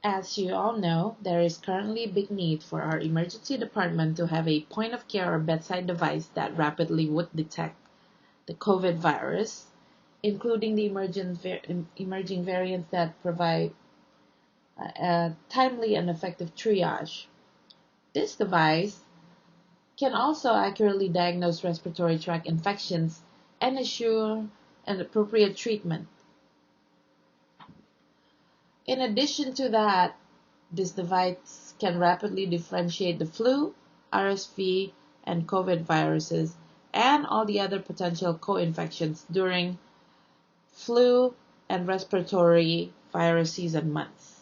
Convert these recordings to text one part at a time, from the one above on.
As you all know, there is currently a big need for our emergency department to have a point of care or bedside device that rapidly would detect the COVID virus, including the emerging variants that provide a timely and effective triage. This device can also accurately diagnose respiratory tract infections and assure an appropriate treatment. In addition to that, this device can rapidly differentiate the flu, RSV, and COVID viruses and all the other potential co-infections during flu and respiratory virus season months.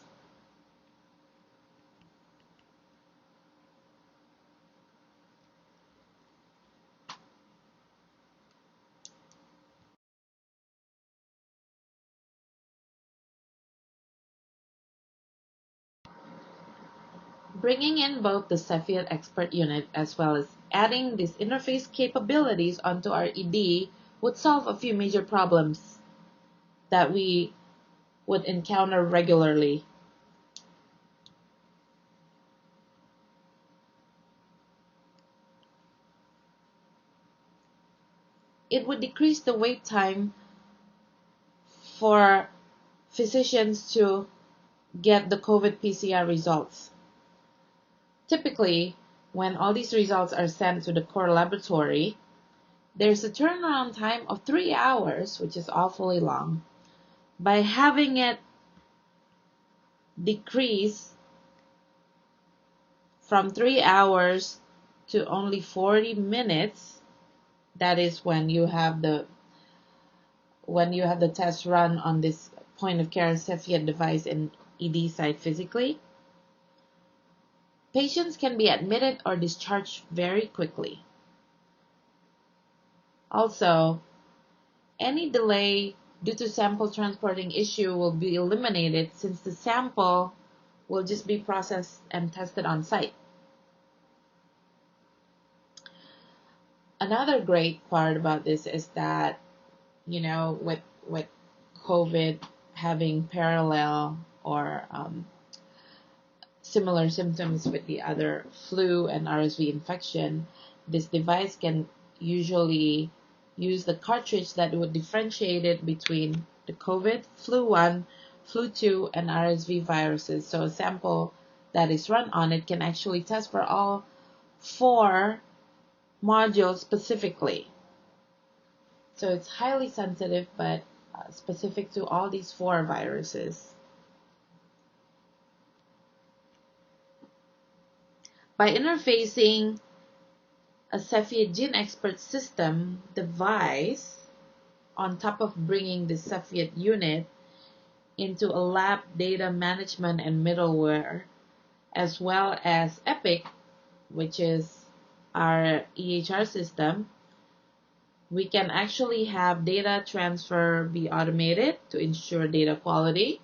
Bringing in both the Cepheid Expert unit as well as adding these interface capabilities onto our ED would solve a few major problems that we would encounter regularly. It would decrease the wait time for physicians to get the COVID PCR results. Typically, when all these results are sent to the core laboratory, there's a turnaround time of 3 hours, which is awfully long. By having it decrease from 3 hours to only 40 minutes, that is when you have the test run on this point of care Cepheid device in ED site physically, patients can be admitted or discharged very quickly. Also, any delay due to sample transporting issue will be eliminated since the sample will just be processed and tested on site. Another great part about this is that, with COVID having parallel or similar symptoms with the other flu and RSV infection, this device can usually use the cartridge that would differentiate it between the COVID, flu 1, flu 2, and RSV viruses. So a sample that is run on it can actually test for all 4 modules specifically. So it's highly sensitive but specific to all these 4 viruses. By interfacing a Cepheid GenExpert system device on top of bringing the Cepheid unit into a lab data management and middleware, as well as Epic, which is our EHR system, we can actually have data transfer be automated to ensure data quality,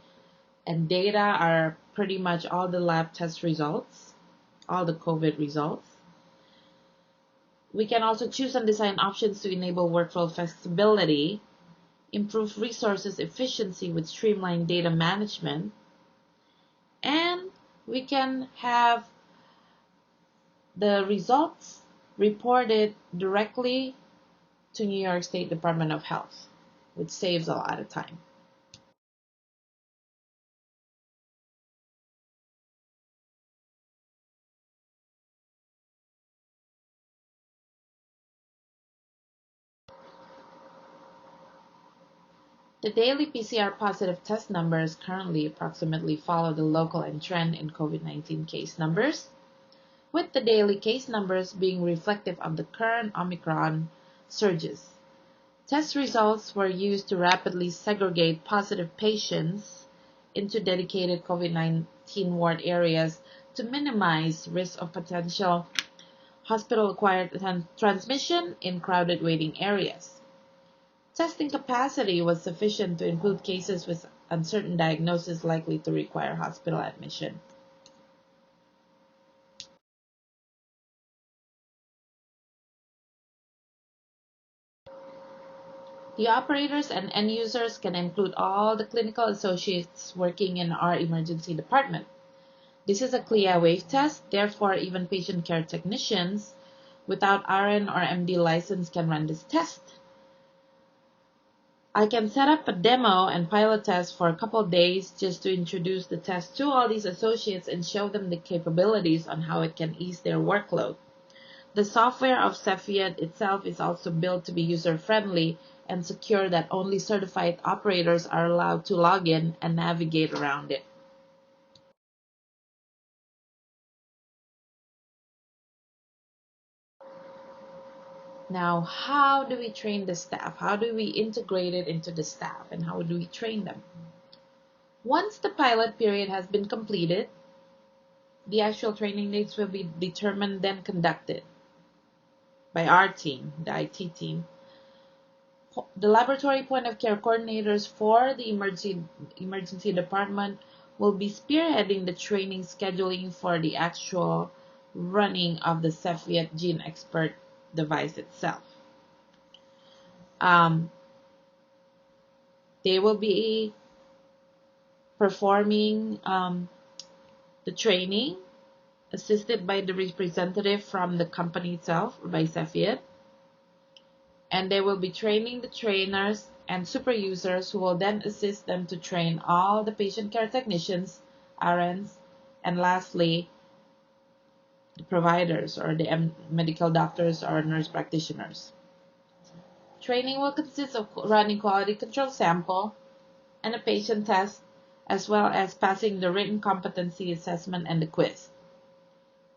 and data are pretty much all the lab test results, all the COVID results. We can also choose and design options to enable workflow flexibility, improve resources efficiency with streamlined data management, and we can have the results reported directly to New York State Department of Health, which saves a lot of time. The daily PCR positive test numbers currently approximately follow the local and trend in COVID-19 case numbers, with the daily case numbers being reflective of the current Omicron surges. Test results were used to rapidly segregate positive patients into dedicated COVID-19 ward areas to minimize risk of potential hospital-acquired transmission in crowded waiting areas. Testing capacity was sufficient to include cases with uncertain diagnosis likely to require hospital admission. The operators and end users can include all the clinical associates working in our emergency department. This is a CLIA wave test, therefore even patient care technicians without RN or MD license can run this test. I can set up a demo and pilot test for a couple of days just to introduce the test to all these associates and show them the capabilities on how it can ease their workload. The software of Cepheid itself is also built to be user-friendly and secure that only certified operators are allowed to log in and navigate around it. Now, how do we train the staff? How do we integrate it into the staff, and how do we train them? Once the pilot period has been completed, the actual training dates will be determined, then conducted by our team, the IT team. The laboratory point of care coordinators for the emergency department will be spearheading the training scheduling for the actual running of the Cepheid GenExpert device itself. They will be performing the training assisted by the representative from the company itself, by Cepheid. And they will be training the trainers and super users who will then assist them to train all the patient care technicians, RNs, and lastly, the providers or the medical doctors or nurse practitioners. Training will consist of running quality control sample and a patient test, as well as passing the written competency assessment and the quiz.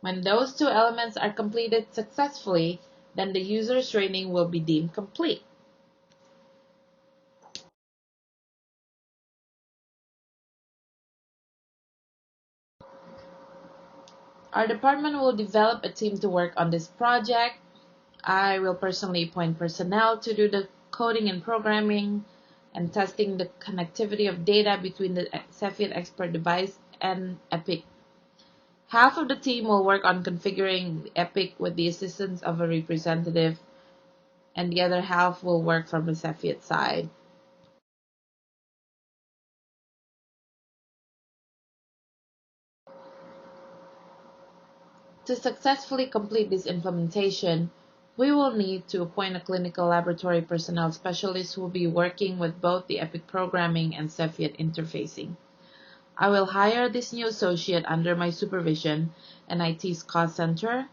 When those two elements are completed successfully, then the user's training will be deemed complete. Our department will develop a team to work on this project. I will personally appoint personnel to do the coding and programming and testing the connectivity of data between the Cepheid Expert device and Epic. Half of the team will work on configuring Epic with the assistance of a representative, and the other half will work from the Cepheid side. To successfully complete this implementation, we will need to appoint a clinical laboratory personnel specialist who will be working with both the Epic programming and Cepheid interfacing. I will hire this new associate under my supervision and IT's cost center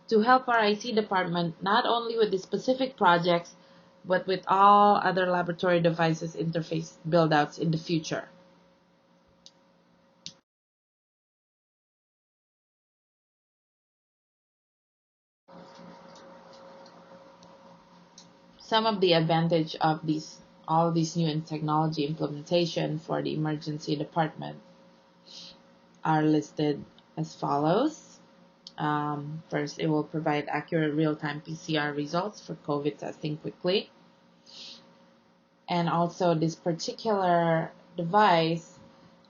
to help our IT department not only with the specific projects, but with all other laboratory devices interface build-outs in the future. Some of the advantage of all these new technology implementation for the emergency department are listed as follows. First, it will provide accurate real-time PCR results for COVID testing quickly. And also, this particular device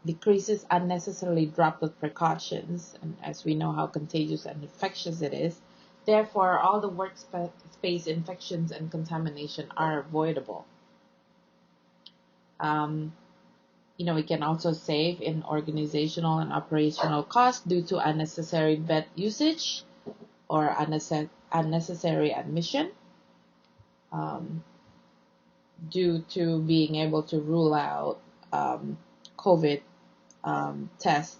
decreases unnecessarily droplet precautions, and as we know how contagious and infectious it is, therefore all the workspace infections and contamination are avoidable. We can also save in organizational and operational costs due to unnecessary bed usage or unnecessary admission, due to being able to rule out COVID tests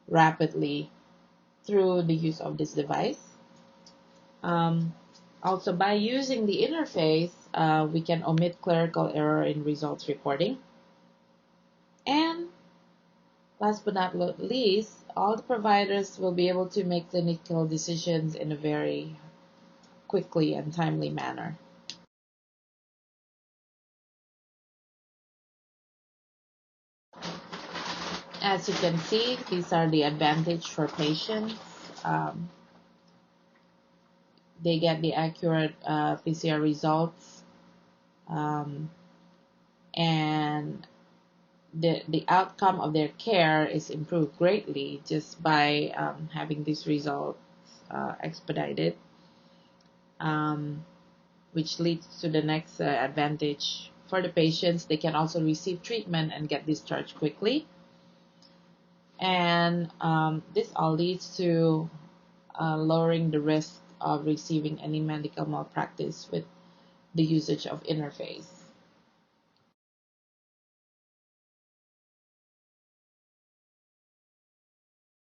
rapidly through the use of this device. Also, by using the interface, we can omit clerical error in results reporting. And last but not least, all the providers will be able to make clinical decisions in a very quickly and timely manner. As you can see, these are the advantage for patients. They get the accurate PCR results, and the outcome of their care is improved greatly just by having these results expedited. which leads to the next advantage for the patients. They can also receive treatment and get discharged quickly. And this all leads to lowering the risk of receiving any medical malpractice with the usage of interface.